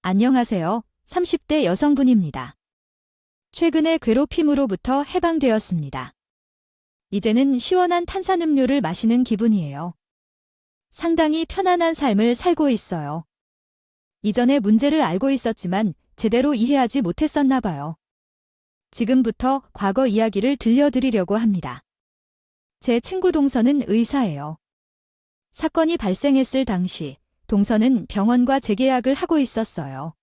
안녕하세요. 30대 여성분입니다. 최근에 괴롭힘으로부터 해방되었습니다. 이제는 시원한 탄산음료를 마시는 기분이에요. 상당히 편안한 삶을 살고 있어요. 이전에 문제를 알고 있었지만 제대로 이해하지 못했었나 봐요. 지금부터 과거 이야기를 들려드리려고 합니다. 제 친구 동서는 의사예요. 사건이 발생했을 당시 동서는 병원과 재계약을 하고 있었어요.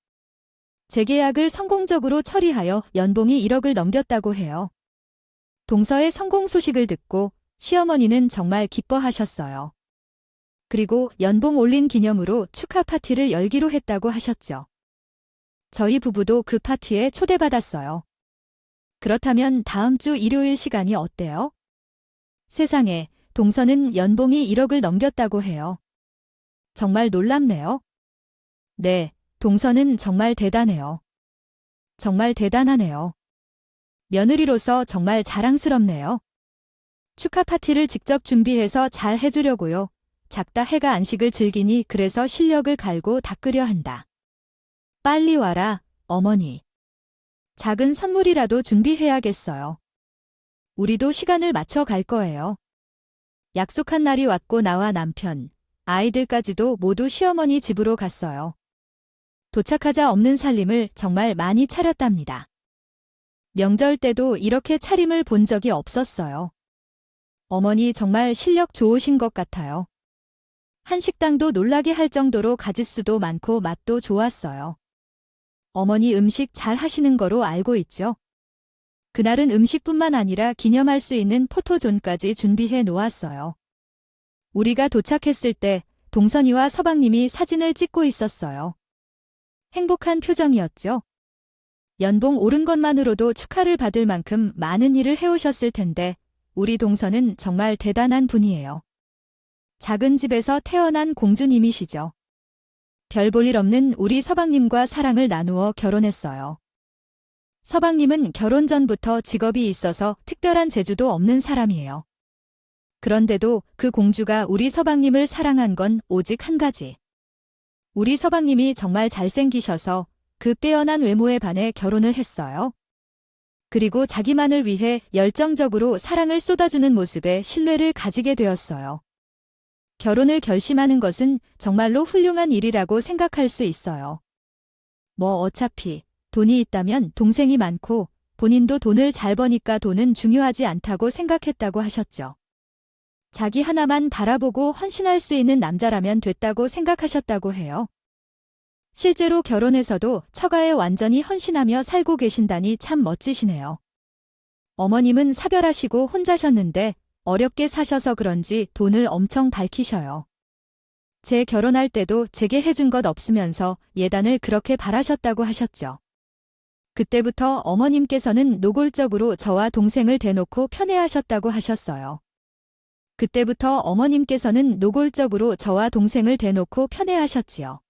재계약을 성공적으로 처리하여 연봉이 1억을 넘겼다고 해요. 동서의 성공 소식을 듣고 시어머니는 정말 기뻐하셨어요. 그리고 연봉 올린 기념으로 축하 파티를 열기로 했다고 하셨죠. 저희 부부도 그 파티에 초대받았어요. 그렇다면 다음 주 일요일 시간이 어때요? 세상에, 동서는 연봉이 1억을 넘겼다고 해요. 정말 놀랍네요. 네, 동서는 정말 대단해요. 정말 대단하네요. 며느리로서 정말 자랑스럽네요. 축하 파티를 직접 준비해서 잘 해주려고요. 작다 해가 안식을 즐기니 그래서 실력을 갈고 닦으려 한다. 빨리 와라, 어머니. 작은 선물이라도 준비해야겠어요. 우리도 시간을 맞춰 갈 거예요. 약속한 날이 왔고 나와 남편, 아이들까지도 모두 시어머니 집으로 갔어요. 도착하자 없는 살림을 정말 많이 차렸답니다. 명절 때도 이렇게 차림을 본 적이 없었어요. 어머니 정말 실력 좋으신 것 같아요. 한식당도 놀라게 할 정도로 가짓수도 많고 맛도 좋았어요. 어머니 음식 잘 하시는 거로 알고 있죠? 그날은 음식뿐만 아니라 기념할 수 있는 포토존까지 준비해 놓았어요. 우리가 도착했을 때 동선이와 서방님이 사진을 찍고 있었어요. 행복한 표정이었죠. 연봉 오른 것만으로도 축하를 받을 만큼 많은 일을 해오셨을 텐데 우리 동서는 정말 대단한 분이에요. 작은 집에서 태어난 공주님이시죠. 별 볼 일 없는 우리 서방님과 사랑을 나누어 결혼했어요. 서방님은 결혼 전부터 직업이 있어서 특별한 재주도 없는 사람이에요. 그런데도 그 공주가 우리 서방님을 사랑한 건 오직 한 가지. 우리 서방님이 정말 잘생기셔서 그 빼어난 외모에 반해 결혼을 했어요. 그리고 자기만을 위해 열정적으로 사랑을 쏟아주는 모습에 신뢰를 가지게 되었어요. 결혼을 결심하는 것은 정말로 훌륭한 일이라고 생각할 수 있어요. 뭐 어차피 돈이 있다면 동생이 많고 본인도 돈을 잘 버니까 돈은 중요하지 않다고 생각했다고 하셨죠. 자기 하나만 바라보고 헌신할 수 있는 남자라면 됐다고 생각하셨다고 해요. 실제로 결혼해서도 처가에 완전히 헌신하며 살고 계신다니 참 멋지시네요. 어머님은 사별하시고 혼자셨는데 어렵게 사셔서 그런지 돈을 엄청 밝히셔요. 제 결혼할 때도 제게 해준 것 없으면서 예단을 그렇게 바라셨다고 하셨죠. 그때부터 어머님께서는 노골적으로 저와 동생을 대놓고 편애하셨다고 하셨어요. 그때부터 어머님께서는 노골적으로 저와 동생을 대놓고 편애하셨지요.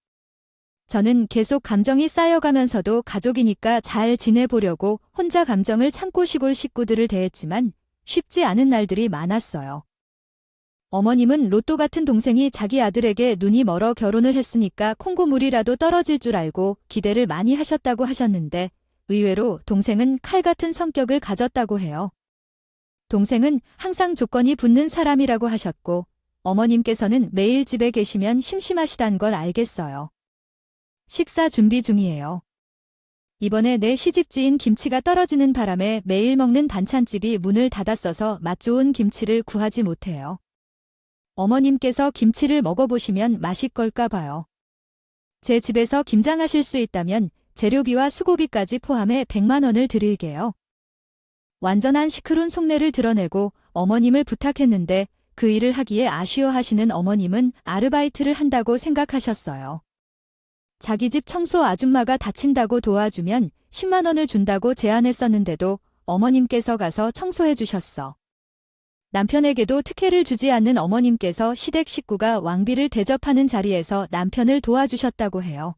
저는 계속 감정이 쌓여가면서도 가족이니까 잘 지내보려고 혼자 감정을 참고 시골 식구들을 대했지만 쉽지 않은 날들이 많았어요. 어머님은 로또 같은 동생이 자기 아들에게 눈이 멀어 결혼을 했으니까 콩고물이라도 떨어질 줄 알고 기대를 많이 하셨다고 하셨는데 의외로 동생은 칼 같은 성격을 가졌다고 해요. 동생은 항상 조건이 붙는 사람이라고 하셨고 어머님께서는 매일 집에 계시면 심심하시단 걸 알겠어요. 식사 준비 중이에요. 이번에 내 시집지인 김치가 떨어지는 바람에 매일 먹는 반찬집이 문을 닫았어서 맛 좋은 김치를 구하지 못해요. 어머님께서 김치를 먹어보시면 마실 걸까 봐요. 제 집에서 김장하실 수 있다면 재료비와 수고비까지 포함해 100만 원을 드릴게요. 완전한 시크론 속내를 드러내고 어머님을 부탁했는데 그 일을 하기에 아쉬워하시는 어머님은 아르바이트를 한다고 생각하셨어요. 자기 집 청소 아줌마가 다친다고 도와주면 10만 원을 준다고 제안했었는데도 어머님께서 가서 청소해 주셨어. 남편에게도 특혜를 주지 않는 어머님께서 시댁 식구가 왕비를 대접하는 자리에서 남편을 도와주셨다고 해요.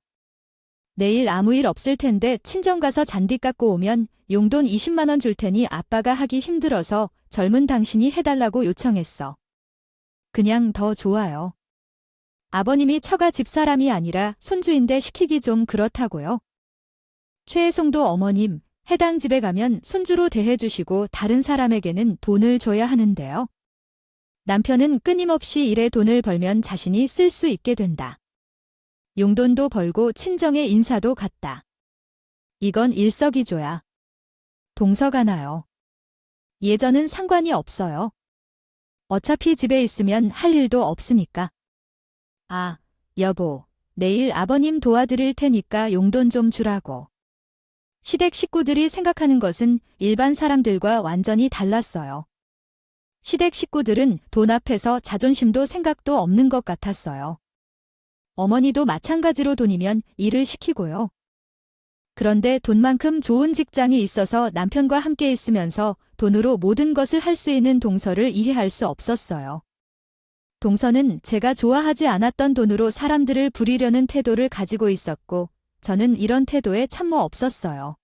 내일 아무 일 없을 텐데 친정 가서 잔디 깎고 오면 용돈 20만 원 줄 테니 아빠가 하기 힘들어서 젊은 당신이 해달라고 요청했어. 그냥 더 좋아요. 아버님이 처가 집사람이 아니라 손주인데 시키기 좀 그렇다고요. 최혜송도 어머님, 해당 집에 가면 손주로 대해주시고 다른 사람에게는 돈을 줘야 하는데요. 남편은 끊임없이 일에 돈을 벌면 자신이 쓸 수 있게 된다. 용돈도 벌고 친정의 인사도 갔다. 이건 일석이조야. 동서가나요. 예전은 상관이 없어요. 어차피 집에 있으면 할 일도 없으니까. 아, 여보, 내일 아버님 도와드릴 테니까 용돈 좀 주라고. 시댁 식구들이 생각하는 것은 일반 사람들과 완전히 달랐어요. 시댁 식구들은 돈 앞에서 자존심도 생각도 없는 것 같았어요. 어머니도 마찬가지로 돈이면 일을 시키고요. 그런데 돈만큼 좋은 직장이 있어서 남편과 함께 있으면서 돈으로 모든 것을 할 수 있는 동서를 이해할 수 없었어요. 동서는 제가 좋아하지 않았던 돈으로 사람들을 부리려는 태도를 가지고 있었고, 저는 이런 태도에 참모 없었어요.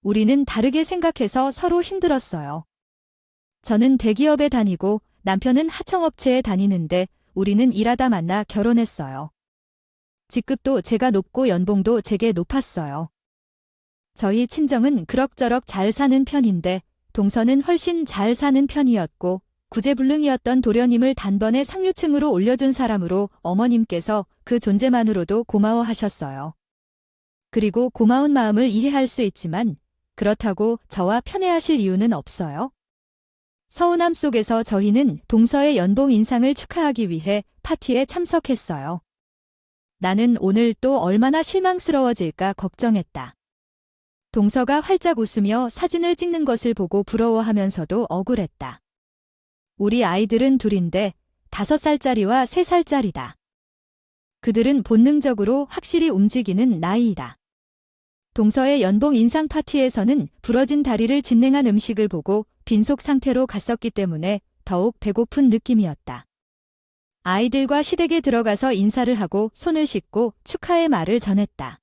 우리는 다르게 생각해서 서로 힘들었어요. 저는 대기업에 다니고 남편은 하청업체에 다니는데 우리는 일하다 만나 결혼했어요. 직급도 제가 높고 연봉도 제게 높았어요. 저희 친정은 그럭저럭 잘 사는 편인데 동서는 훨씬 잘 사는 편이었고 구제불능이었던 도련님을 단번에 상류층으로 올려준 사람으로 어머님께서 그 존재만으로도 고마워하셨어요. 그리고 고마운 마음을 이해할 수 있지만 그렇다고 저와 편애하실 이유는 없어요. 서운함 속에서 저희는 동서의 연봉 인상을 축하하기 위해 파티에 참석했어요. 나는 오늘 또 얼마나 실망스러워질까 걱정했다. 동서가 활짝 웃으며 사진을 찍는 것을 보고 부러워하면서도 억울했다. 우리 아이들은 둘인데 5살짜리와 3살짜리다. 그들은 본능적으로 확실히 움직이는 나이이다. 동서의 연봉 인상 파티에서는 부러진 다리를 진냉한 음식을 보고 빈속 상태로 갔었기 때문에 더욱 배고픈 느낌이었다. 아이들과 시댁에 들어가서 인사를 하고 손을 씻고 축하의 말을 전했다.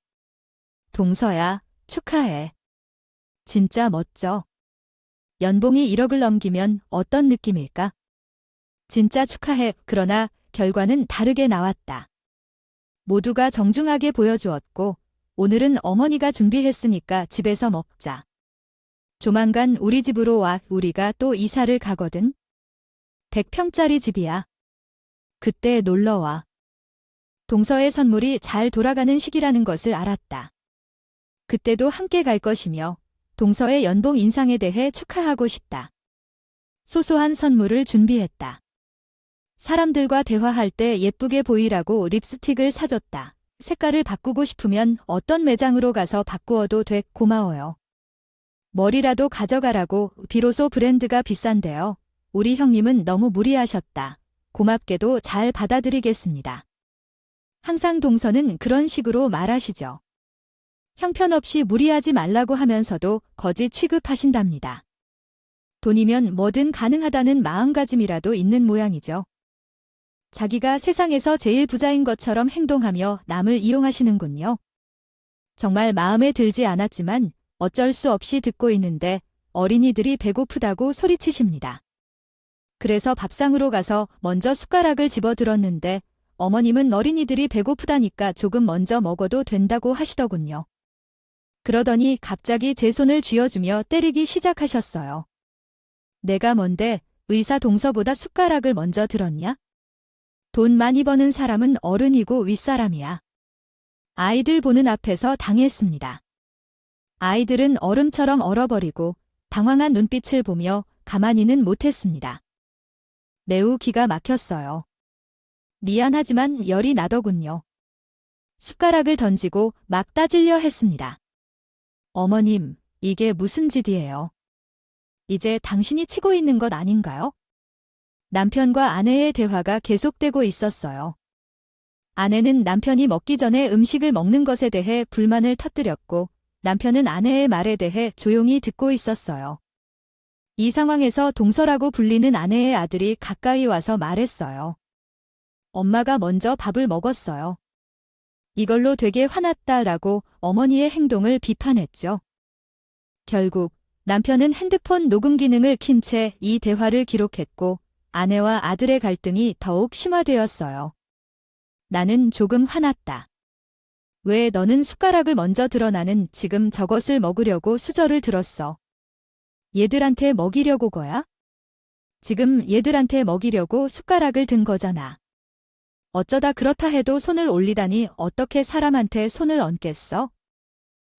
동서야, 축하해. 진짜 멋져. 연봉이 1억을 넘기면 어떤 느낌일까? 진짜 축하해. 그러나 결과는 다르게 나왔다. 모두가 정중하게 보여주었고 오늘은 어머니가 준비했으니까 집에서 먹자. 조만간 우리 집으로 와. 우리가 또 이사를 가거든. 100평짜리 집이야. 그때 놀러와. 동서의 선물이 잘 돌아가는 시기라는 것을 알았다. 그때도 함께 갈 것이며 동서의 연봉 인상에 대해 축하하고 싶다. 소소한 선물을 준비했다. 사람들과 대화할 때 예쁘게 보이라고 립스틱을 사줬다. 색깔을 바꾸고 싶으면 어떤 매장으로 가서 바꾸어도 돼. 고마워요. 머리라도 가져가라고. 비로소 브랜드가 비싼데요. 우리 형님은 너무 무리하셨다. 고맙게도 잘 받아들이겠습니다. 항상 동서는 그런 식으로 말하시죠. 형편없이 무리하지 말라고 하면서도 거지 취급하신답니다. 돈이면 뭐든 가능하다는 마음가짐이라도 있는 모양이죠. 자기가 세상에서 제일 부자인 것처럼 행동하며 남을 이용하시는군요. 정말 마음에 들지 않았지만 어쩔 수 없이 듣고 있는데 어린이들이 배고프다고 소리치십니다. 그래서 밥상으로 가서 먼저 숟가락을 집어들었는데 어머님은 어린이들이 배고프다니까 조금 먼저 먹어도 된다고 하시더군요. 그러더니 갑자기 제 손을 쥐어주며 때리기 시작하셨어요. 내가 뭔데 의사 동서보다 숟가락을 먼저 들었냐? 돈 많이 버는 사람은 어른이고 윗사람이야. 아이들 보는 앞에서 당했습니다. 아이들은 얼음처럼 얼어버리고 당황한 눈빛을 보며 가만히는 못했습니다. 매우 기가 막혔어요. 미안하지만 열이 나더군요. 숟가락을 던지고 막 따지려 했습니다. 어머님, 이게 무슨 짓이에요? 이제 당신이 치고 있는 것 아닌가요? 남편과 아내의 대화가 계속되고 있었어요. 아내는 남편이 먹기 전에 음식을 먹는 것에 대해 불만을 터뜨렸고 남편은 아내의 말에 대해 조용히 듣고 있었어요. 이 상황에서 동서라고 불리는 아내의 아들이 가까이 와서 말했어요. 엄마가 먼저 밥을 먹었어요. 이걸로 되게 화났다라고 어머니의 행동을 비판했죠. 결국 남편은 핸드폰 녹음 기능을 킨 채 이 대화를 기록했고 아내와 아들의 갈등이 더욱 심화되었어요. 나는 조금 화났다. 왜 너는 숟가락을 먼저 들어? 나는 지금 저것을 먹으려고 수저를 들었어. 얘들한테 먹이려고 거야? 지금 얘들한테 먹이려고 숟가락을 든 거잖아. 어쩌다 그렇다 해도 손을 올리다니 어떻게 사람한테 손을 얹겠어?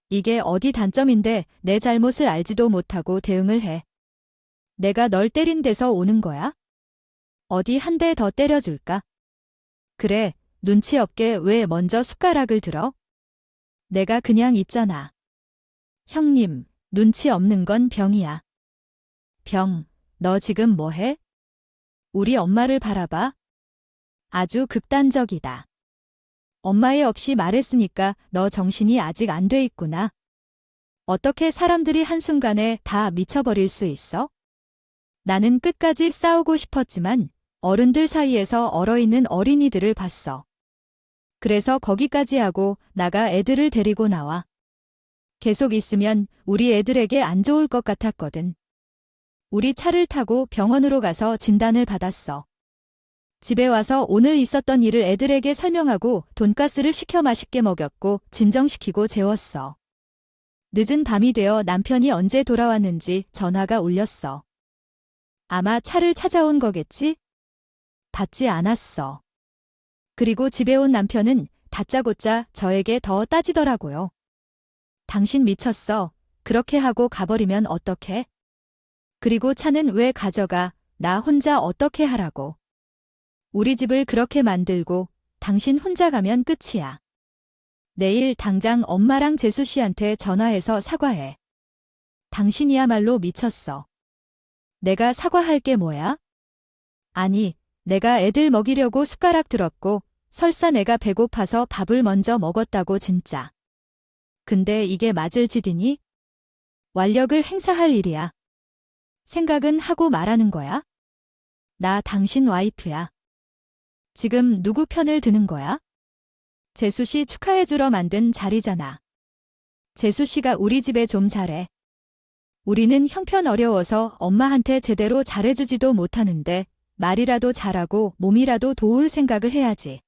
이게 어디 단점인데 내 잘못을 알지도 못하고 대응을 해. 내가 널 때린 데서 오는 거야? 어디 한 대 더 때려줄까? 그래, 눈치 없게 왜 먼저 숟가락을 들어? 내가 그냥 있잖아. 형님, 눈치 없는 건 병이야. 병, 너 지금 뭐 해? 우리 엄마를 바라봐. 아주 극단적이다. 엄마애 없이 말했으니까 너 정신이 아직 안 돼 있구나. 어떻게 사람들이 한순간에 다 미쳐버릴 수 있어? 나는 끝까지 싸우고 싶었지만 어른들 사이에서 얼어있는 어린이들을 봤어. 그래서 거기까지 하고 나가 애들을 데리고 나와. 계속 있으면 우리 애들에게 안 좋을 것 같았거든. 우리 차를 타고 병원으로 가서 진단을 받았어. 집에 와서 오늘 있었던 일을 애들에게 설명하고 돈가스를 시켜 맛있게 먹였고 진정시키고 재웠어. 늦은 밤이 되어 남편이 언제 돌아왔는지 전화가 울렸어. 아마 차를 찾아온 거겠지? 받지 않았어. 그리고 집에 온 남편은 다짜고짜 저에게 더 따지더라고요. 당신 미쳤어. 그렇게 하고 가버리면 어떡해? 그리고 차는 왜 가져가? 나 혼자 어떻게 하라고? 우리 집을 그렇게 만들고 당신 혼자 가면 끝이야. 내일 당장 엄마랑 재수 씨한테 전화해서 사과해. 당신이야말로 미쳤어. 내가 사과할 게 뭐야? 아니, 내가 애들 먹이려고 숟가락 들었고 설사 내가 배고파서 밥을 먼저 먹었다고 진짜. 근데 이게 맞을 짓이니? 완력을 행사할 일이야. 생각은 하고 말하는 거야? 나 당신 와이프야. 지금 누구 편을 드는 거야? 재수 씨 축하해주러 만든 자리잖아. 재수 씨가 우리 집에 좀 잘해. 우리는 형편 어려워서 엄마한테 제대로 잘해주지도 못하는데 말이라도 잘하고 몸이라도 도울 생각을 해야지.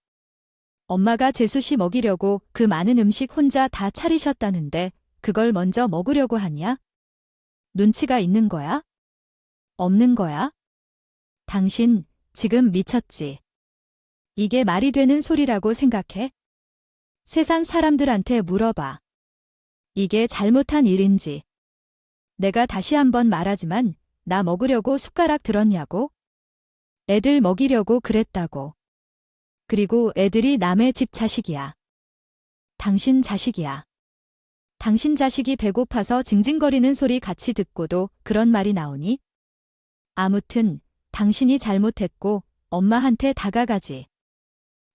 엄마가 재수 씨 먹이려고 그 많은 음식 혼자 다 차리셨다는데 그걸 먼저 먹으려고 하냐? 눈치가 있는 거야? 없는 거야? 당신 지금 미쳤지? 이게 말이 되는 소리라고 생각해? 세상 사람들한테 물어봐. 이게 잘못한 일인지. 내가 다시 한번 말하지만 나 먹으려고 숟가락 들었냐고? 애들 먹이려고 그랬다고. 그리고 애들이 남의 집 자식이야. 당신 자식이야. 당신 자식이 배고파서 징징거리는 소리 같이 듣고도 그런 말이 나오니? 아무튼 당신이 잘못했고 엄마한테 다가가지.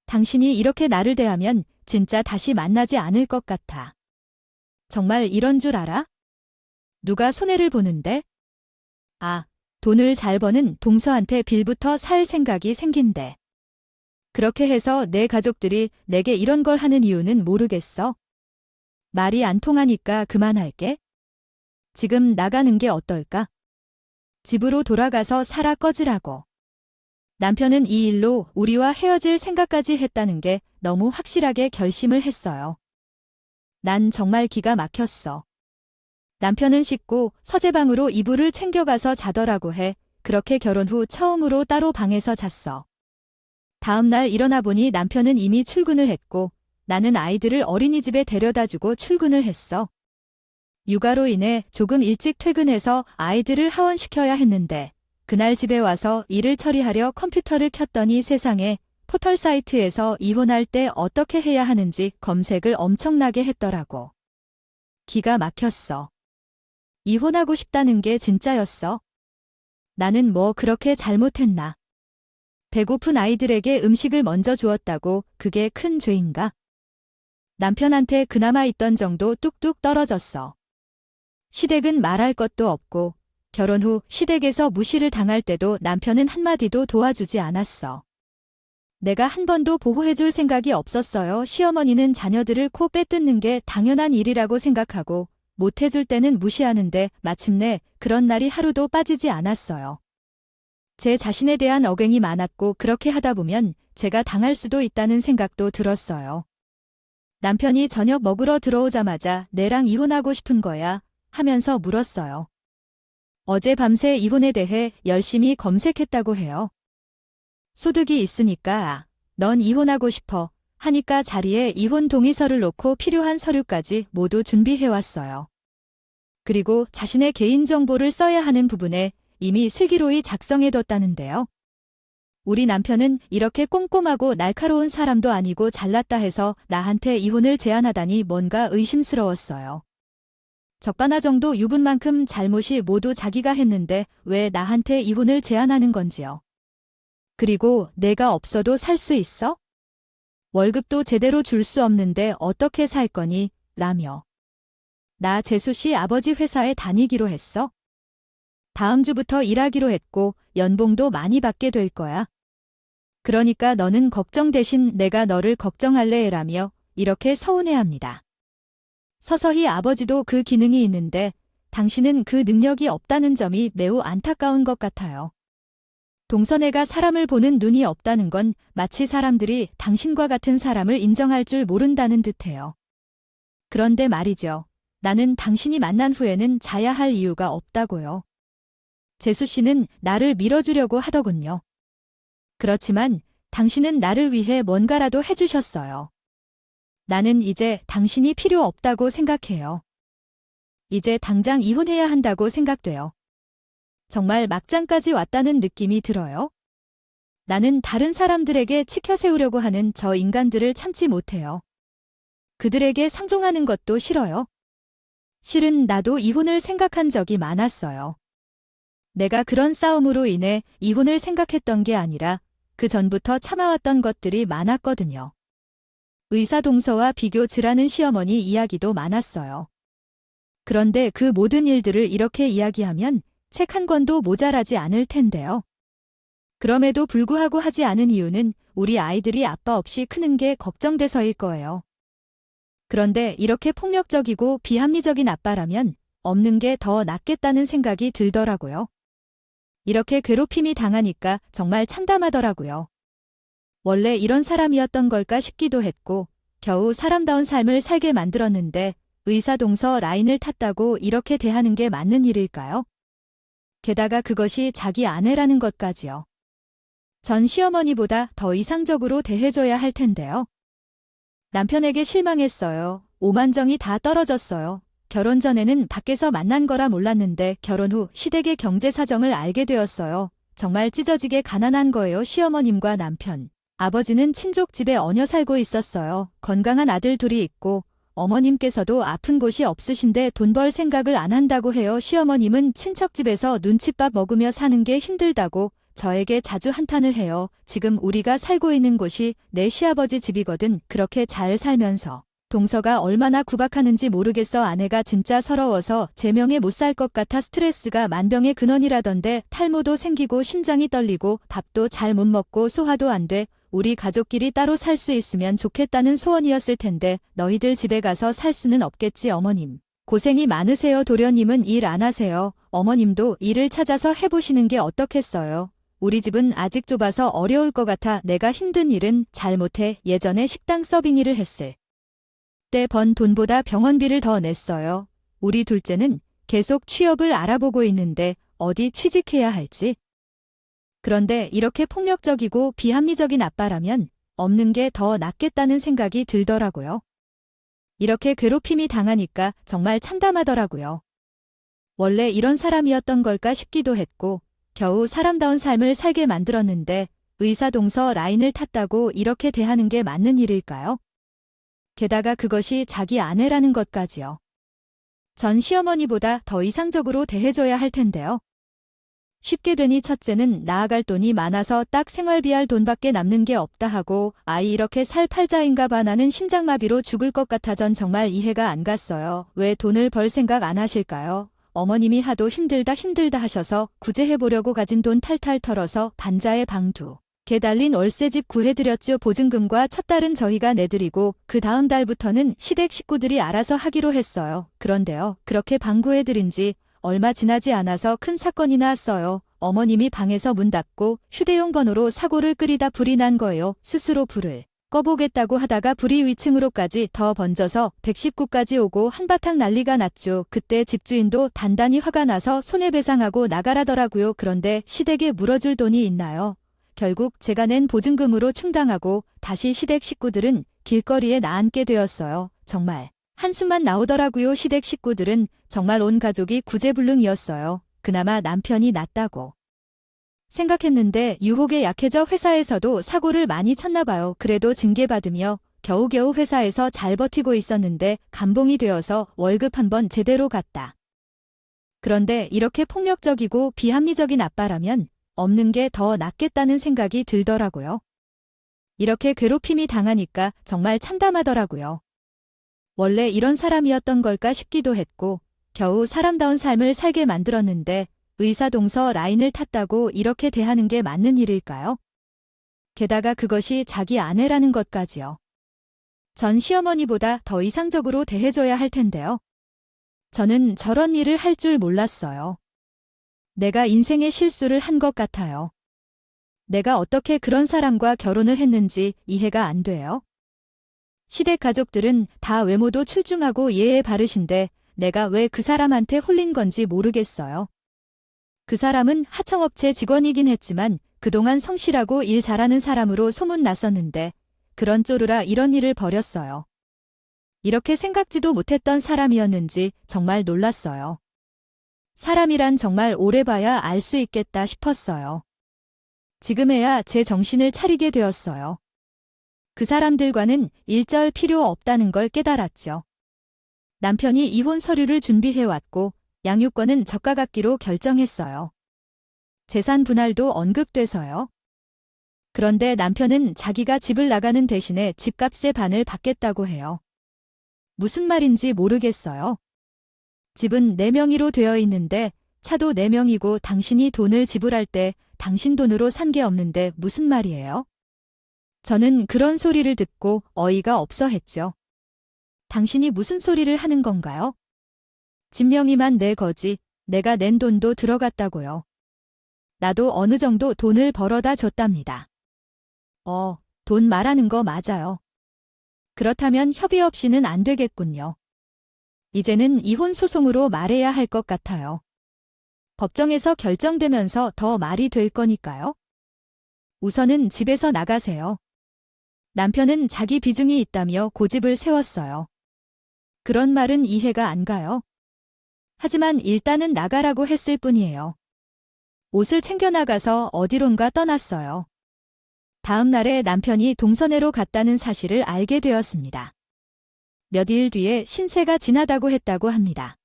당신이 이렇게 나를 대하면 진짜 다시 만나지 않을 것 같아. 정말 이런 줄 알아? 누가 손해를 보는데? 아, 돈을 잘 버는 동서한테 빌부터 살 생각이 생긴대. 그렇게 해서 내 가족들이 내게 이런 걸 하는 이유는 모르겠어. 말이 안 통하니까 그만할게. 지금 나가는 게 어떨까? 집으로 돌아가서 살아 꺼지라고. 남편은 이 일로 우리와 헤어질 생각까지 했다는 게 너무 확실하게 결심을 했어요. 난 정말 기가 막혔어. 남편은 씻고 서재방으로 이불을 챙겨가서 자더라고 해. 그렇게 결혼 후 처음으로 따로 방에서 잤어. 다음 날 일어나 보니 남편은 이미 출근을 했고 나는 아이들을 어린이집에 데려다주고 출근을 했어. 육아로 인해 조금 일찍 퇴근해서 아이들을 하원시켜야 했는데 그날 집에 와서 일을 처리하려 컴퓨터를 켰더니 세상에 포털 사이트에서 이혼할 때 어떻게 해야 하는지 검색을 엄청나게 했더라고. 기가 막혔어. 이혼하고 싶다는 게 진짜였어. 나는 뭐 그렇게 잘못했나. 배고픈 아이들에게 음식을 먼저 주었다고 그게 큰 죄인가? 남편한테 그나마 있던 정도 뚝뚝 떨어졌어. 시댁은 말할 것도 없고 결혼 후 시댁에서 무시를 당할 때도 남편은 한마디도 도와주지 않았어. 내가 한 번도 보호해줄 생각이 없었어요. 시어머니는 자녀들을 코 빼뜯는 게 당연한 일이라고 생각하고 못해줄 때는 무시하는데 마침내 그런 날이 하루도 빠지지 않았어요. 제 자신에 대한 억압이 많았고 그렇게 하다 보면 제가 당할 수도 있다는 생각도 들었어요. 남편이 저녁 먹으러 들어오자마자 내랑 이혼하고 싶은 거야 하면서 물었어요. 어젯밤새 이혼에 대해 열심히 검색했다고 해요. 소득이 있으니까 넌 이혼하고 싶어 하니까 자리에 이혼 동의서를 놓고 필요한 서류까지 모두 준비해왔어요. 그리고 자신의 개인정보를 써야 하는 부분에 이미 슬기로이 작성해뒀다는데요. 우리 남편은 이렇게 꼼꼼하고 날카로운 사람도 아니고 잘났다 해서 나한테 이혼을 제안하다니 뭔가 의심스러웠어요. 적반하 정도 유분만큼 잘못이 모두 자기가 했는데 왜 나한테 이혼을 제안하는 건지요. 그리고 내가 없어도 살 수 있어? 월급도 제대로 줄 수 없는데 어떻게 살 거니? 라며. 나 재수 씨 아버지 회사에 다니기로 했어. 다음 주부터 일하기로 했고 연봉도 많이 받게 될 거야. 그러니까 너는 걱정 대신 내가 너를 걱정할래 라며 이렇게 서운해합니다. 서서히 아버지도 그 기능이 있는데 당신은 그 능력이 없다는 점이 매우 안타까운 것 같아요. 동서애가 사람을 보는 눈이 없다는 건 마치 사람들이 당신과 같은 사람을 인정할 줄 모른다는 듯해요. 그런데 말이죠. 나는 당신이 만난 후에는 자야 할 이유가 없다고요. 재수 씨는 나를 밀어주려고 하더군요. 그렇지만 당신은 나를 위해 뭔가라도 해주셨어요. 나는 이제 당신이 필요 없다고 생각해요. 이제 당장 이혼해야 한다고 생각돼요. 정말 막장까지 왔다는 느낌이 들어요. 나는 다른 사람들에게 치켜 세우려고 하는 저 인간들을 참지 못해요. 그들에게 상종하는 것도 싫어요. 실은 나도 이혼을 생각한 적이 많았어요. 내가 그런 싸움으로 인해 이혼을 생각했던 게 아니라 그 전부터 참아왔던 것들이 많았거든요. 의사 동서와 비교질하는 시어머니 이야기도 많았어요. 그런데 그 모든 일들을 이렇게 이야기하면 책 한 권도 모자라지 않을 텐데요. 그럼에도 불구하고 하지 않은 이유는 우리 아이들이 아빠 없이 크는 게 걱정돼서일 거예요. 그런데 이렇게 폭력적이고 비합리적인 아빠라면 없는 게 더 낫겠다는 생각이 들더라고요. 이렇게 괴롭힘이 당하니까 정말 참담하더라고요. 원래 이런 사람이었던 걸까 싶기도 했고 겨우 사람다운 삶을 살게 만들었는데 의사 동서 라인을 탔다고 이렇게 대하는 게 맞는 일일까요? 게다가 그것이 자기 아내라는 것까지요. 전 시어머니보다 더 이상적으로 대해줘야 할 텐데요. 남편에게 실망했어요. 오만정이 다 떨어졌어요. 결혼 전에는 밖에서 만난 거라 몰랐는데 결혼 후 시댁의 경제 사정을 알게 되었어요. 정말 찢어지게 가난한 거예요. 시어머님과 남편. 아버지는 친족 집에 얹혀 살고 있었어요. 건강한 아들 둘이 있고 어머님께서도 아픈 곳이 없으신데 돈 벌 생각을 안 한다고 해요. 시어머님은 친척 집에서 눈칫밥 먹으며 사는 게 힘들다고 저에게 자주 한탄을 해요. 지금 우리가 살고 있는 곳이 내 시아버지 집이거든. 그렇게 잘 살면서 동서가 얼마나 구박하는지 모르겠어. 아내가 진짜 서러워서 제 명에 못 살 것 같아. 스트레스가 만병의 근원이라던데 탈모도 생기고 심장이 떨리고 밥도 잘 못 먹고 소화도 안 돼. 우리 가족끼리 따로 살 수 있으면 좋겠다는 소원이었을 텐데 너희들 집에 가서 살 수는 없겠지. 어머님 고생이 많으세요. 도련님은 일 안 하세요. 어머님도 일을 찾아서 해보시는 게 어떻겠어요. 우리 집은 아직 좁아서 어려울 것 같아. 내가 힘든 일은 잘 못해. 예전에 식당 서빙 일을 했을 때 번 돈보다 병원비를 더 냈어요. 우리 둘째는 계속 취업을 알아보고 있는데 어디 취직해야 할지. 그런데 이렇게 폭력적이고 비합리적인 아빠라면 없는 게 더 낫겠다는 생각이 들더라고요. 이렇게 괴롭힘이 당하니까 정말 참담하더라고요. 원래 이런 사람이었던 걸까 싶기도 했고 겨우 사람다운 삶을 살게 만들었는데 의사 동서 라인을 탔다고 이렇게 대하는 게 맞는 일일까요? 게다가 그것이 자기 아내라는 것까지요. 전 시어머니보다 더 이상적으로 대해줘야 할 텐데요. 쉽게 되니 첫째는 나아갈 돈이 많아서 딱 생활비할 돈밖에 남는 게 없다 하고 아이 이렇게 살 팔자인가 봐. 나는 심장마비로 죽을 것 같아. 전 정말 이해가 안 갔어요. 왜 돈을 벌 생각 안 하실까요? 어머님이 하도 힘들다 하셔서 구제해보려고 가진 돈 탈탈 털어서 반자에 방두 개 달린 월세집 구해드렸죠. 보증금과 첫 달은 저희가 내드리고 그 다음 달부터는 시댁 식구들이 알아서 하기로 했어요. 그런데요. 그렇게 방구해드린 지 얼마 지나지 않아서 큰 사건이 났어요. 어머님이 방에서 문 닫고 휴대용 번호로 사고를 끓이다 불이 난 거예요. 스스로 불을 꺼보겠다고 하다가 불이 위층으로까지 더 번져서 119까지 오고 한바탕 난리가 났죠. 그때 집주인도 단단히 화가 나서 손해배상하고 나가라더라고요. 그런데 시댁에 물어줄 돈이 있나요? 결국 제가 낸 보증금으로 충당하고 다시 시댁 식구들은 길거리에 나앉게 되었어요. 정말 한숨만 나오더라고요. 시댁 식구들은 정말 온 가족이 구제불능이었어요. 그나마 남편이 낫다고 생각했는데 유혹에 약해져 회사에서도 사고를 많이 쳤나 봐요. 그래도 징계받으며 겨우겨우 회사에서 잘 버티고 있었는데 감봉이 되어서 월급 한번 제대로 갔다. 그런데 이렇게 폭력적이고 비합리적인 아빠라면 없는 게 더 낫겠다는 생각이 들더라고요. 이렇게 괴롭힘이 당하니까 정말 참담하더라고요. 원래 이런 사람이었던 걸까 싶기도 했고 겨우 사람다운 삶을 살게 만들었는데 의사동서 라인을 탔다고 이렇게 대하는 게 맞는 일일까요? 게다가 그것이 자기 아내라는 것까지요. 전 시어머니보다 더 이상적으로 대해줘야 할 텐데요. 저는 저런 일을 할 줄 몰랐어요. 내가 인생의 실수를 한 것 같아요. 내가 어떻게 그런 사람과 결혼을 했는지 이해가 안 돼요. 시댁 가족들은 다 외모도 출중하고 예의 바르신데 내가 왜 그 사람한테 홀린 건지 모르겠어요. 그 사람은 하청업체 직원이긴 했지만 그동안 성실하고 일 잘하는 사람으로 소문났었는데 그런 쪼르라 이런 일을 벌였어요. 이렇게 생각지도 못했던 사람이었는지 정말 놀랐어요. 사람이란 정말 오래 봐야 알 수 있겠다 싶었어요. 지금에야 제 정신을 차리게 되었어요. 그 사람들과는 일절 필요 없다는 걸 깨달았죠. 남편이 이혼 서류를 준비해왔고 양육권은 저가 갖기로 결정했어요. 재산 분할도 언급돼서요. 그런데 남편은 자기가 집을 나가는 대신에 집값의 반을 받겠다고 해요. 무슨 말인지 모르겠어요. 집은 내 명의로 되어 있는데 차도 내 명이고 당신이 돈을 지불할 때 당신 돈으로 산 게 없는데 무슨 말이에요? 저는 그런 소리를 듣고 어이가 없어 했죠. 당신이 무슨 소리를 하는 건가요? 집 명의만 내 거지 내가 낸 돈도 들어갔다고요. 나도 어느 정도 돈을 벌어다 줬답니다. 돈 말하는 거 맞아요. 그렇다면 협의 없이는 안 되겠군요. 이제는 이혼 소송으로 말해야 할 것 같아요. 법정에서 결정되면서 더 말이 될 거니까요. 우선은 집에서 나가세요. 남편은 자기 비중이 있다며 고집을 세웠어요. 그런 말은 이해가 안 가요. 하지만 일단은 나가라고 했을 뿐이에요. 옷을 챙겨 나가서 어디론가 떠났어요. 다음 날에 남편이 동선회로 갔다는 사실을 알게 되었습니다. 몇 일 뒤에 신세가 지나다고 했다고 합니다.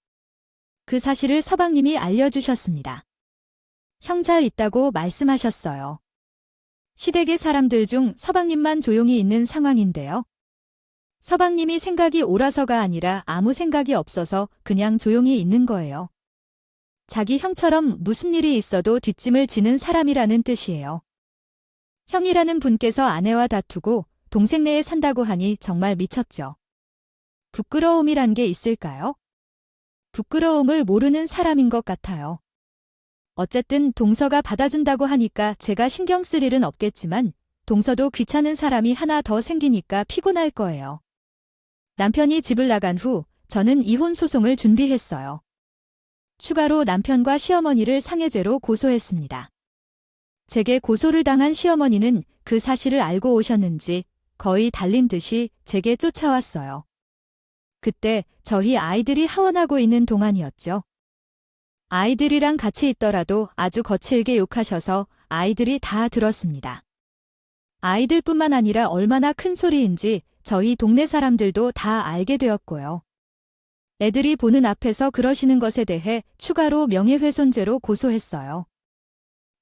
그 사실을 서방님이 알려주셨습니다. 형 잘 있다고 말씀하셨어요. 시댁의 사람들 중 서방님만 조용히 있는 상황인데요. 서방님이 생각이 옳아서가 아니라 아무 생각이 없어서 그냥 조용히 있는 거예요. 자기 형처럼 무슨 일이 있어도 뒷짐을 지는 사람이라는 뜻이에요. 형이라는 분께서 아내와 다투고 동생네에 산다고 하니 정말 미쳤죠. 부끄러움이란 게 있을까요? 부끄러움을 모르는 사람인 것 같아요. 어쨌든 동서가 받아준다고 하니까 제가 신경 쓸 일은 없겠지만 동서도 귀찮은 사람이 하나 더 생기니까 피곤할 거예요. 남편이 집을 나간 후 저는 이혼 소송을 준비했어요. 추가로 남편과 시어머니를 상해죄로 고소했습니다. 제게 고소를 당한 시어머니는 그 사실을 알고 오셨는지 거의 달린 듯이 제게 쫓아왔어요. 그때 저희 아이들이 하원하고 있는 동안이었죠. 아이들이랑 같이 있더라도 아주 거칠게 욕하셔서 아이들이 다 들었습니다. 아이들뿐만 아니라 얼마나 큰 소리인지 저희 동네 사람들도 다 알게 되었고요. 애들이 보는 앞에서 그러시는 것에 대해 추가로 명예훼손죄로 고소했어요.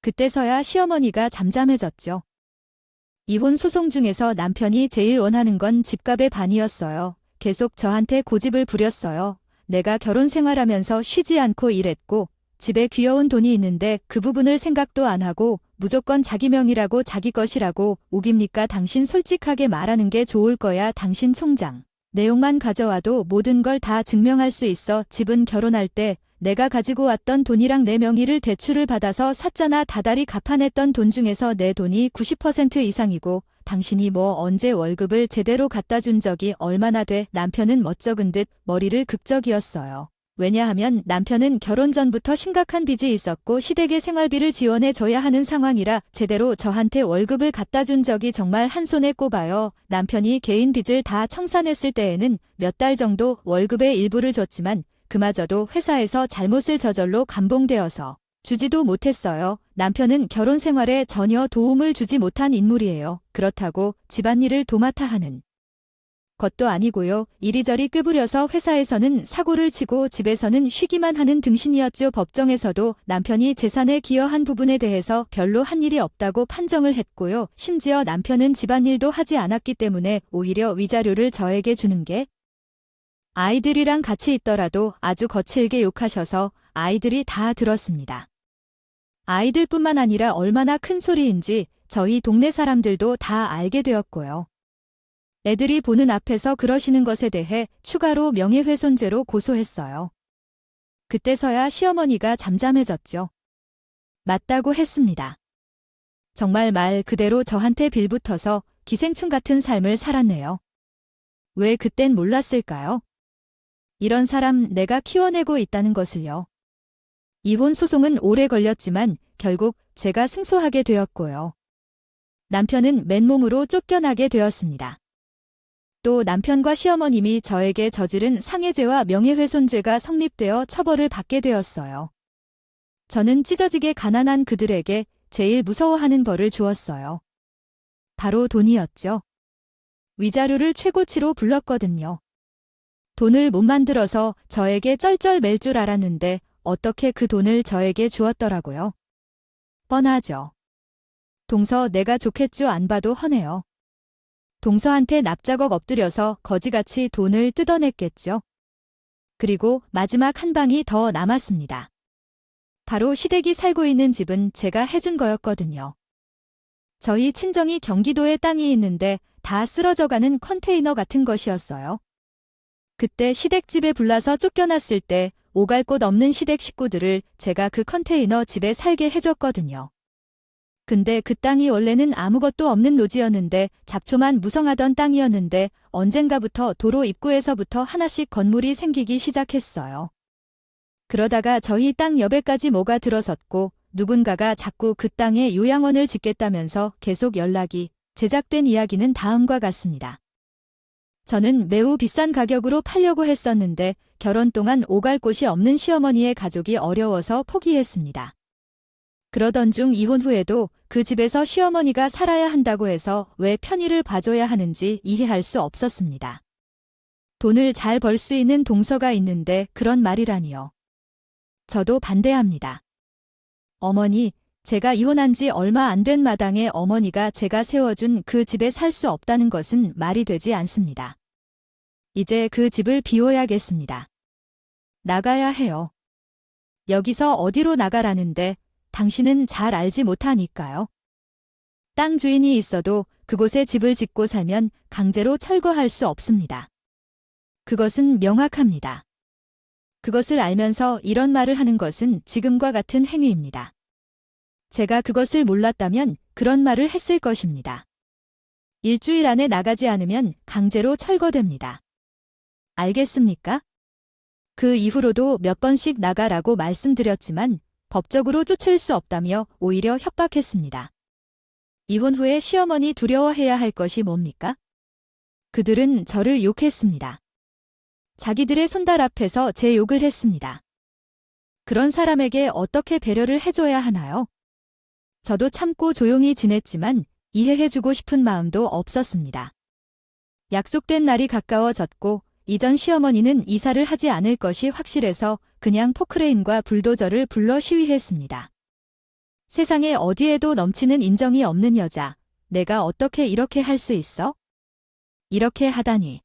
그때서야 시어머니가 잠잠해졌죠. 이혼 소송 중에서 남편이 제일 원하는 건 집값의 반이었어요. 계속 저한테 고집을 부렸어요. 내가 결혼 생활하면서 쉬지 않고 일했고 집에 귀여운 돈이 있는데 그 부분을 생각도 안 하고 무조건 자기 명이라고 자기 것이라고 우깁니까? 당신 솔직하게 말하는 게 좋을 거야. 당신 총장. 내용만 가져와도 모든 걸 다 증명할 수 있어. 집은 결혼할 때 내가 가지고 왔던 돈이랑 내 명의를 대출을 받아서 샀잖아. 다달이 갚아냈던 돈 중에서 내 돈이 90% 이상이고 당신이 뭐 언제 월급을 제대로 갖다 준 적이 얼마나 돼? 남편은 멋쩍은 듯 머리를 극적이었어요. 왜냐하면 남편은 결혼 전부터 심각한 빚이 있었고 시댁의 생활비를 지원해 줘야 하는 상황이라 제대로 저한테 월급을 갖다 준 적이 정말 한 손에 꼽아요. 남편이 개인 빚을 다 청산했을 때에는 몇 달 정도 월급의 일부를 줬지만 그마저도 회사에서 잘못을 저절로 감봉되어서 주지도 못했어요. 남편은 결혼 생활에 전혀 도움을 주지 못한 인물이에요. 그렇다고 집안일을 도맡아 하는 것도 아니고요. 이리저리 꾀부려서 회사에서는 사고를 치고 집에서는 쉬기만 하는 등신이었죠. 법정에서도 남편이 재산에 기여한 부분에 대해서 별로 한 일이 없다고 판정을 했고요. 심지어 남편은 집안일도 하지 않았기 때문에 오히려 위자료를 저에게 주는 게 아이들이랑 같이 있더라도 아주 거칠게 욕하셔서 아이들이 다 들었습니다. 아이들뿐만 아니라 얼마나 큰 소리인지 저희 동네 사람들도 다 알게 되었고요. 애들이 보는 앞에서 그러시는 것에 대해 추가로 명예훼손죄로 고소했어요. 그때서야 시어머니가 잠잠해졌죠. 맞다고 했습니다. 정말 말 그대로 저한테 빌붙어서 기생충 같은 삶을 살았네요. 왜 그땐 몰랐을까요? 이런 사람 내가 키워내고 있다는 것을요. 이혼 소송은 오래 걸렸지만 결국 제가 승소하게 되었고요. 남편은 맨몸으로 쫓겨나게 되었습니다. 또 남편과 시어머님이 저에게 저지른 상해죄와 명예훼손죄가 성립되어 처벌을 받게 되었어요. 저는 찢어지게 가난한 그들에게 제일 무서워하는 벌을 주었어요. 바로 돈이었죠. 위자료를 최고치로 불렀거든요. 돈을 못 만들어서 저에게 쩔쩔맬 줄 알았는데 어떻게 그 돈을 저에게 주었더라고요. 뻔하죠. 동서 내가 좋겠죠. 안 봐도 허네요. 동서한테 납작억 엎드려서 거지같이 돈을 뜯어냈겠죠. 그리고 마지막 한 방이 더 남았습니다. 바로 시댁이 살고 있는 집은 제가 해준 거였거든요. 저희 친정이 경기도에 땅이 있는데 다 쓰러져가는 컨테이너 같은 것이었어요. 그때 시댁집에 불나서 쫓겨났을 때 오갈 곳 없는 시댁 식구들을 제가 그 컨테이너 집에 살게 해줬거든요. 근데 그 땅이 원래는 아무것도 없는 노지였는데 잡초만 무성하던 땅이었는데 언젠가부터 도로 입구에서부터 하나씩 건물이 생기기 시작했어요. 그러다가 저희 땅 옆에까지 뭐가 들어섰고 누군가가 자꾸 그 땅에 요양원을 짓겠다면서 계속 연락이 제작된 이야기는 다음과 같습니다. 저는 매우 비싼 가격으로 팔려고 했었는데 결혼 동안 오갈 곳이 없는 시어머니의 가족이 어려워서 포기했습니다. 그러던 중 이혼 후에도 그 집에서 시어머니가 살아야 한다고 해서 왜 편의를 봐줘야 하는지 이해할 수 없었습니다. 돈을 잘 벌 수 있는 동서가 있는데 그런 말이라니요. 저도 반대합니다. 어머니, 제가 이혼한 지 얼마 안 된 마당에 어머니가 제가 세워준 그 집에 살 수 없다는 것은 말이 되지 않습니다. 이제 그 집을 비워야겠습니다. 나가야 해요. 여기서 어디로 나가라는데 당신은 잘 알지 못하니까요. 땅 주인이 있어도 그곳에 집을 짓고 살면 강제로 철거할 수 없습니다. 그것은 명확합니다. 그것을 알면서 이런 말을 하는 것은 지금과 같은 행위입니다. 제가 그것을 몰랐다면 그런 말을 했을 것입니다. 일주일 안에 나가지 않으면 강제로 철거됩니다. 알겠습니까? 그 이후로도 몇 번씩 나가라고 말씀드렸지만 법적으로 쫓을 수 없다며 오히려 협박했습니다. 이혼 후에 시어머니 두려워해야 할 것이 뭡니까? 그들은 저를 욕했습니다. 자기들의 손달 앞에서 제 욕을 했습니다. 그런 사람에게 어떻게 배려를 해줘야 하나요? 저도 참고 조용히 지냈지만 이해해주고 싶은 마음도 없었습니다. 약속된 날이 가까워졌고 이전 시어머니는 이사를 하지 않을 것이 확실해서 그냥 포크레인과 불도저를 불러 시위했습니다. 세상에 어디에도 넘치는 인정이 없는 여자, 내가 어떻게 이렇게 할 수 있어? 이렇게 하다니.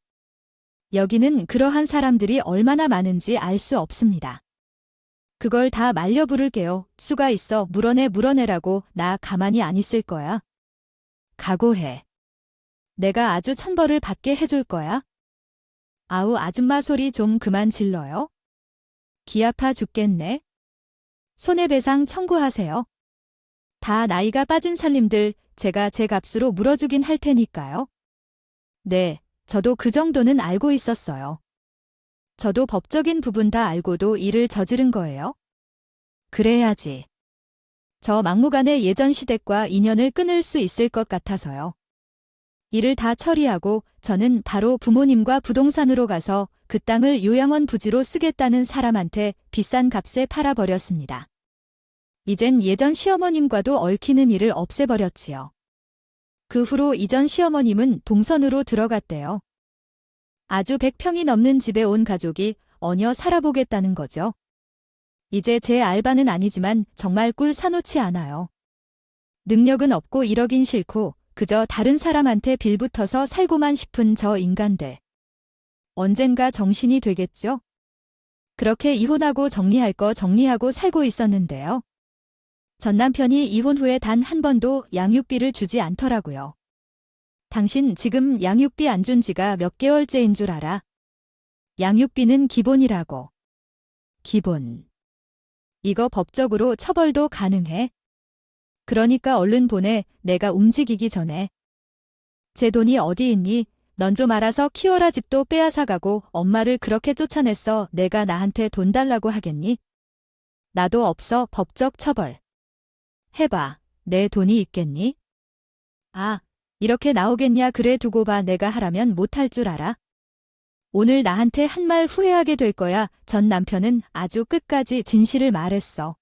여기는 그러한 사람들이 얼마나 많은지 알 수 없습니다. 그걸 다 말려 부를게요. 수가 있어 물어내라고. 나 가만히 안 있을 거야. 각오해. 내가 아주 천벌을 받게 해줄 거야. 아우 아줌마 소리 좀 그만 질러요. 기 아파 죽겠네. 손해배상 청구하세요. 다 나이가 빠진 살림들 제가 제 값으로 물어주긴 할 테니까요. 네, 저도 그 정도는 알고 있었어요. 저도 법적인 부분 다 알고도 일을 저지른 거예요. 그래야지. 저 막무가내 예전 시댁과 인연을 끊을 수 있을 것 같아서요. 일을 다 처리하고 저는 바로 부모님과 부동산으로 가서 그 땅을 요양원 부지로 쓰겠다는 사람한테 비싼 값에 팔아버렸습니다. 이젠 예전 시어머님과도 얽히는 일을 없애버렸지요. 그 후로 이전 시어머님은 동선으로 들어갔대요. 아주 100평이 넘는 집에 온 가족이 얹어 살아보겠다는 거죠. 이제 제 알바는 아니지만 정말 꿀 사놓지 않아요. 능력은 없고 이러긴 싫고 그저 다른 사람한테 빌붙어서 살고만 싶은 저 인간들. 언젠가 정신이 되겠죠? 그렇게 이혼하고 정리할 거 정리하고 살고 있었는데요. 전 남편이 이혼 후에 단 한 번도 양육비를 주지 않더라고요. 당신 지금 양육비 안 준 지가 몇 개월째인 줄 알아? 양육비는 기본이라고. 기본. 이거 법적으로 처벌도 가능해. 그러니까 얼른 보내, 내가 움직이기 전에. 제 돈이 어디 있니? 넌 좀 알아서 키워라. 집도 빼앗아가고 엄마를 그렇게 쫓아냈어. 내가 나한테 돈 달라고 하겠니? 나도 없어. 법적 처벌. 해봐. 내 돈이 있겠니? 아, 이렇게 나오겠냐. 그래 두고 봐. 내가 하라면 못할 줄 알아? 오늘 나한테 한 말 후회하게 될 거야. 전 남편은 아주 끝까지 진실을 말했어.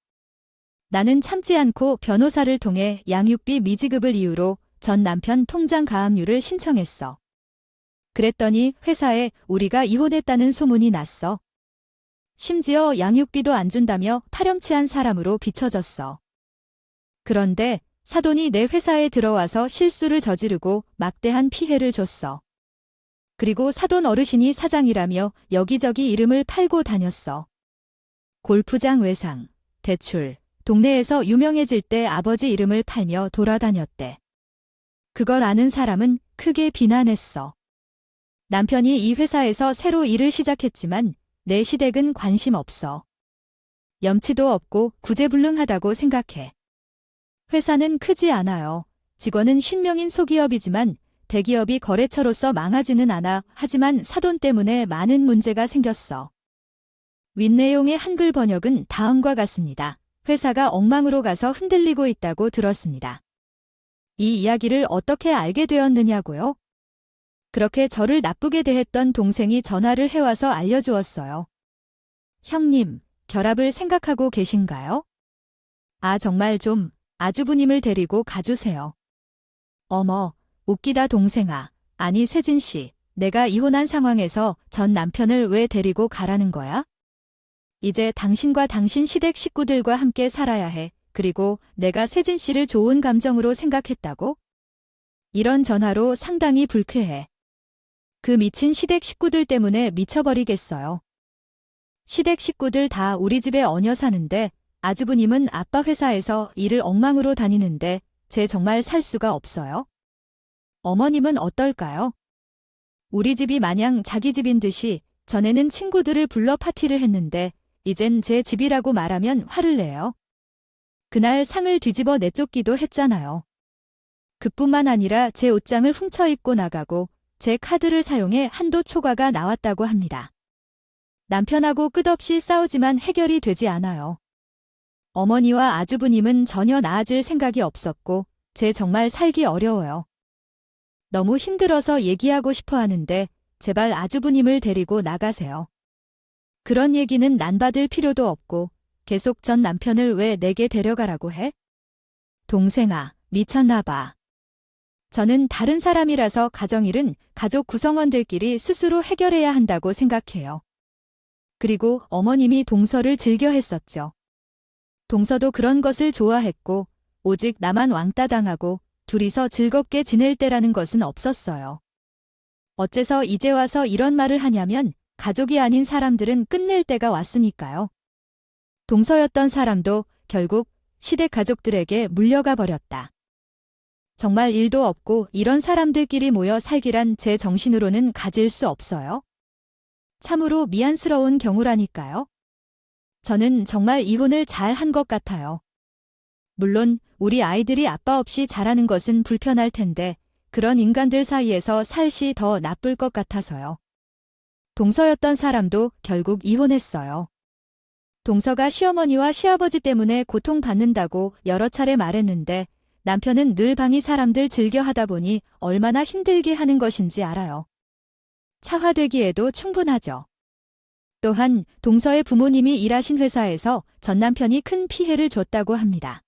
나는 참지 않고 변호사를 통해 양육비 미지급을 이유로 전 남편 통장 가압류를 신청했어. 그랬더니 회사에 우리가 이혼했다는 소문이 났어. 심지어 양육비도 안 준다며 파렴치한 사람으로 비춰졌어. 그런데 사돈이 내 회사에 들어와서 실수를 저지르고 막대한 피해를 줬어. 그리고 사돈 어르신이 사장이라며 여기저기 이름을 팔고 다녔어. 골프장 외상, 대출, 동네에서 유명해질 때 아버지 이름을 팔며 돌아다녔대. 그걸 아는 사람은 크게 비난했어. 남편이 이 회사에서 새로 일을 시작했지만 내 시댁은 관심 없어. 염치도 없고 구제불능하다고 생각해. 회사는 크지 않아요. 직원은 50명인 소기업이지만 대기업이 거래처로서 망하지는 않아. 하지만 사돈 때문에 많은 문제가 생겼어. 윗내용의 한글 번역은 다음과 같습니다. 회사가 엉망으로 가서 흔들리고 있다고 들었습니다. 이 이야기를 어떻게 알게 되었느냐고요? 그렇게 저를 나쁘게 대했던 동생이 전화를 해와서 알려주었어요. 형님, 결합을 생각하고 계신가요? 아, 정말 좀 아주부님을 데리고 가주세요. 어머, 웃기다 동생아. 아니 세진 씨, 내가 이혼한 상황에서 전 남편을 왜 데리고 가라는 거야? 이제 당신과 당신 시댁 식구들과 함께 살아야 해. 그리고 내가 세진 씨를 좋은 감정으로 생각했다고? 이런 전화로 상당히 불쾌해. 그 미친 시댁 식구들 때문에 미쳐버리겠어요. 시댁 식구들 다 우리 집에 얹어 사는데 아주부님은 아빠 회사에서 일을 엉망으로 다니는데 쟤 정말 살 수가 없어요. 어머님은 어떨까요? 우리 집이 마냥 자기 집인 듯이 전에는 친구들을 불러 파티를 했는데 이젠 제 집이라고 말하면 화를 내요. 그날 상을 뒤집어 내쫓기도 했잖아요. 그뿐만 아니라 제 옷장을 훔쳐 입고 나가고 제 카드를 사용해 한도 초과가 나왔다고 합니다. 남편하고 끝없이 싸우지만 해결이 되지 않아요. 어머니와 아주부님은 전혀 나아질 생각이 없었고 쟤 정말 살기 어려워요. 너무 힘들어서 얘기하고 싶어 하는데 제발 아주부님을 데리고 나가세요. 그런 얘기는 난받을 필요도 없고 계속 전 남편을 왜 내게 데려가라고 해? 동생아, 미쳤나 봐. 저는 다른 사람이라서 가정일은 가족 구성원들끼리 스스로 해결해야 한다고 생각해요. 그리고 어머님이 동서를 즐겨 했었죠. 동서도 그런 것을 좋아했고 오직 나만 왕따 당하고 둘이서 즐겁게 지낼 때라는 것은 없었어요. 어째서 이제 와서 이런 말을 하냐면 가족이 아닌 사람들은 끝낼 때가 왔으니까요. 동서였던 사람도 결국 시댁 가족들에게 물려가 버렸다. 정말 일도 없고 이런 사람들끼리 모여 살기란 제 정신으로는 가질 수 없어요. 참으로 미안스러운 경우라니까요. 저는 정말 이혼을 잘 한 것 같아요. 물론 우리 아이들이 아빠 없이 자라는 것은 불편할 텐데 그런 인간들 사이에서 살시 더 나쁠 것 같아서요. 동서였던 사람도 결국 이혼했어요. 동서가 시어머니와 시아버지 때문에 고통받는다고 여러 차례 말했는데 남편은 늘 방이 사람들 즐겨 하다 보니 얼마나 힘들게 하는 것인지 알아요. 차화되기에도 충분하죠. 또한 동서의 부모님이 일하신 회사에서 전 남편이 큰 피해를 줬다고 합니다.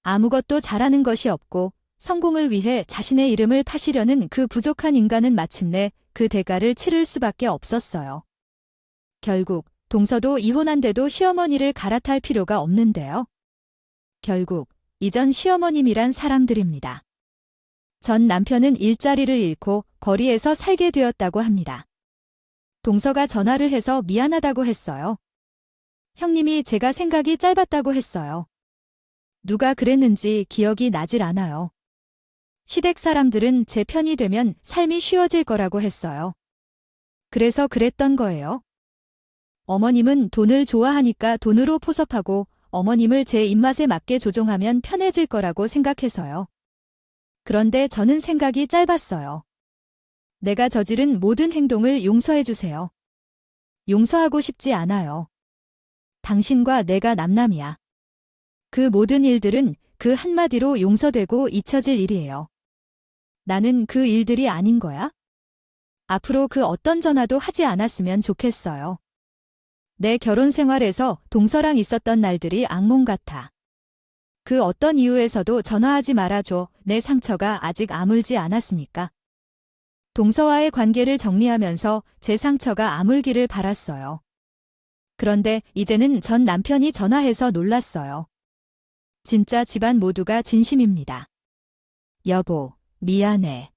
아무것도 잘하는 것이 없고 성공을 위해 자신의 이름을 파시려는 그 부족한 인간은 마침내 그 대가를 치를 수밖에 없었어요. 결국 동서도 이혼한데도 시어머니를 갈아탈 필요가 없는데요. 결국 이전 시어머님이란 사람들입니다. 전 남편은 일자리를 잃고 거리에서 살게 되었다고 합니다. 동서가 전화를 해서 미안하다고 했어요. 형님이 제가 생각이 짧았다고 했어요. 누가 그랬는지 기억이 나질 않아요. 시댁 사람들은 제 편이 되면 삶이 쉬워질 거라고 했어요. 그래서 그랬던 거예요. 어머님은 돈을 좋아하니까 돈으로 포섭하고 어머님을 제 입맛에 맞게 조종하면 편해질 거라고 생각해서요. 그런데 저는 생각이 짧았어요. 내가 저지른 모든 행동을 용서해 주세요. 용서하고 싶지 않아요. 당신과 내가 남남이야. 그 모든 일들은 그 한마디로 용서되고 잊혀질 일이에요. 나는 그 일들이 아닌 거야? 앞으로 그 어떤 전화도 하지 않았으면 좋겠어요. 내 결혼 생활에서 동서랑 있었던 날들이 악몽 같아. 그 어떤 이유에서도 전화하지 말아줘. 내 상처가 아직 아물지 않았으니까. 동서와의 관계를 정리하면서 제 상처가 아물기를 바랐어요. 그런데 이제는 전 남편이 전화해서 놀랐어요. 진짜 집안 모두가 진심입니다. 여보, 미안해.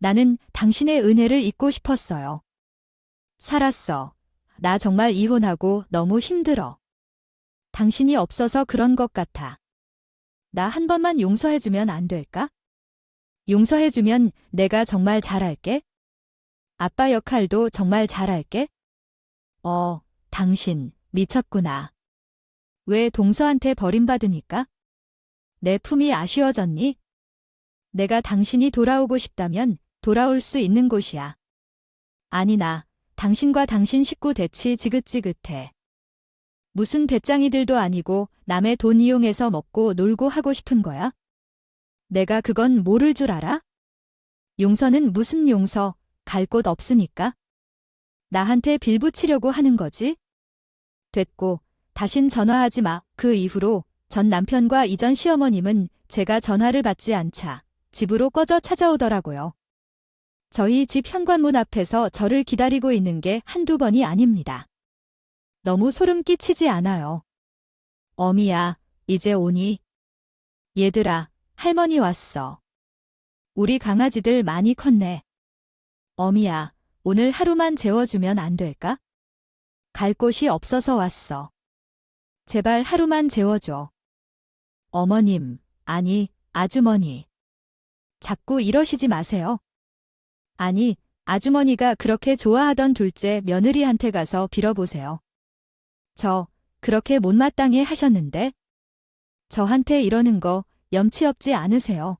나는 당신의 은혜를 잊고 싶었어요. 살았어. 나 정말 이혼하고 너무 힘들어. 당신이 없어서 그런 것 같아. 나 한 번만 용서해주면 안 될까? 용서해주면 내가 정말 잘할게. 아빠 역할도 정말 잘할게. 당신 미쳤구나. 왜 동서한테 버림받으니까? 내 품이 아쉬워졌니? 내가 당신이 돌아오고 싶다면 돌아올 수 있는 곳이야. 아니 나 당신과 당신 식구 대치 지긋지긋해. 무슨 배짱이들도 아니고 남의 돈 이용해서 먹고 놀고 하고 싶은 거야? 내가 그건 모를 줄 알아? 용서는 무슨 용서, 갈 곳 없으니까? 나한테 빌붙이려고 하는 거지? 됐고, 다신 전화하지 마. 그 이후로 전 남편과 이전 시어머님은 제가 전화를 받지 않자 집으로 꺼져 찾아오더라고요. 저희 집 현관문 앞에서 저를 기다리고 있는 게 한두 번이 아닙니다. 너무 소름 끼치지 않아요. 어미야, 이제 오니? 얘들아, 할머니 왔어. 우리 강아지들 많이 컸네. 어미야, 오늘 하루만 재워주면 안 될까? 갈 곳이 없어서 왔어. 제발 하루만 재워줘. 어머님, 아니, 아주머니. 자꾸 이러시지 마세요. 아니, 아주머니가 그렇게 좋아하던 둘째 며느리한테 가서 빌어보세요. 저, 그렇게 못마땅해 하셨는데? 저한테 이러는 거 염치 없지 않으세요?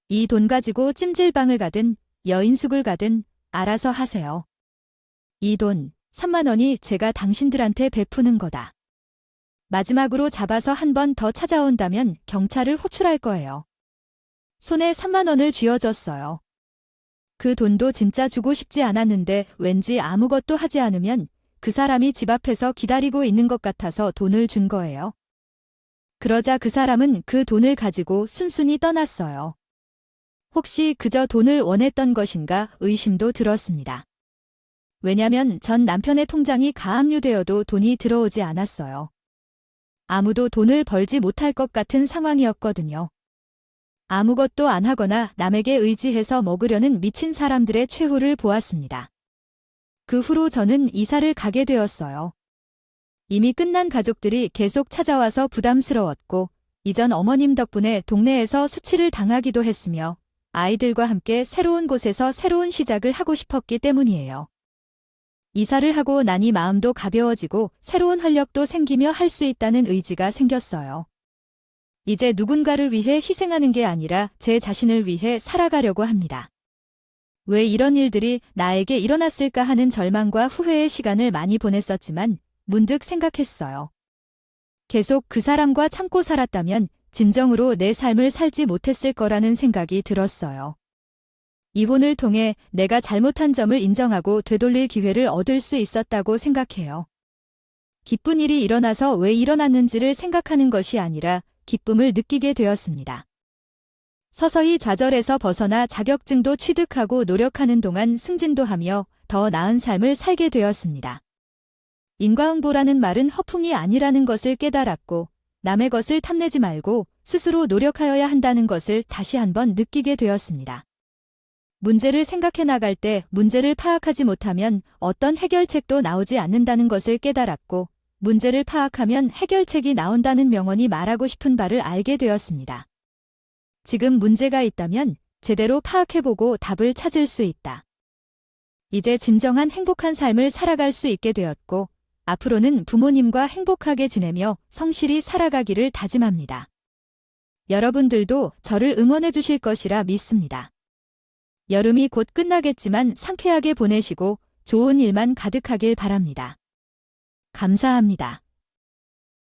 이 돈 가지고 찜질방을 가든 여인숙을 가든 알아서 하세요. 이 돈 3만 원이 제가 당신들한테 베푸는 거다. 마지막으로 잡아서 한 번 더 찾아온다면 경찰을 호출할 거예요. 손에 3만 원을 쥐어줬어요. 그 돈도 진짜 주고 싶지 않았는데 왠지 아무것도 하지 않으면 그 사람이 집 앞에서 기다리고 있는 것 같아서 돈을 준 거예요. 그러자 그 사람은 그 돈을 가지고 순순히 떠났어요. 혹시 그저 돈을 원했던 것인가 의심도 들었습니다. 왜냐면 전 남편의 통장이 가압류되어도 돈이 들어오지 않았어요. 아무도 돈을 벌지 못할 것 같은 상황이었거든요. 아무것도 안 하거나 남에게 의지해서 먹으려는 미친 사람들의 최후를 보았습니다. 그 후로 저는 이사를 가게 되었어요. 이미 끝난 가족들이 계속 찾아와서 부담스러웠고 이전 어머님 덕분에 동네에서 수치를 당하기도 했으며 아이들과 함께 새로운 곳에서 새로운 시작을 하고 싶었기 때문이에요. 이사를 하고 나니 마음도 가벼워지고 새로운 활력도 생기며 할 수 있다는 의지가 생겼어요. 이제 누군가를 위해 희생하는 게 아니라 제 자신을 위해 살아가려고 합니다. 왜 이런 일들이 나에게 일어났을까 하는 절망과 후회의 시간을 많이 보냈었지만 문득 생각했어요. 계속 그 사람과 참고 살았다면 진정으로 내 삶을 살지 못했을 거라는 생각이 들었어요. 이혼을 통해 내가 잘못한 점을 인정하고 되돌릴 기회를 얻을 수 있었다고 생각해요. 기쁜 일이 일어나서 왜 일어났는지를 생각하는 것이 아니라 기쁨을 느끼게 되었습니다. 서서히 좌절에서 벗어나 자격증도 취득하고 노력하는 동안 승진도 하며 더 나은 삶을 살게 되었습니다. 인과응보라는 말은 허풍이 아니라는 것을 깨달았고 남의 것을 탐내지 말고 스스로 노력하여야 한다는 것을 다시 한번 느끼게 되었습니다. 문제를 생각해 나갈 때 문제를 파악하지 못하면 어떤 해결책도 나오지 않는다는 것을 깨달았고 문제를 파악하면 해결책이 나온다는 명언이 말하고 싶은 바를 알게 되었습니다. 지금 문제가 있다면 제대로 파악해보고 답을 찾을 수 있다. 이제 진정한 행복한 삶을 살아갈 수 있게 되었고 앞으로는 부모님과 행복하게 지내며 성실히 살아가기를 다짐합니다. 여러분들도 저를 응원해 주실 것이라 믿습니다. 여름이 곧 끝나겠지만 상쾌하게 보내시고 좋은 일만 가득하길 바랍니다. 감사합니다.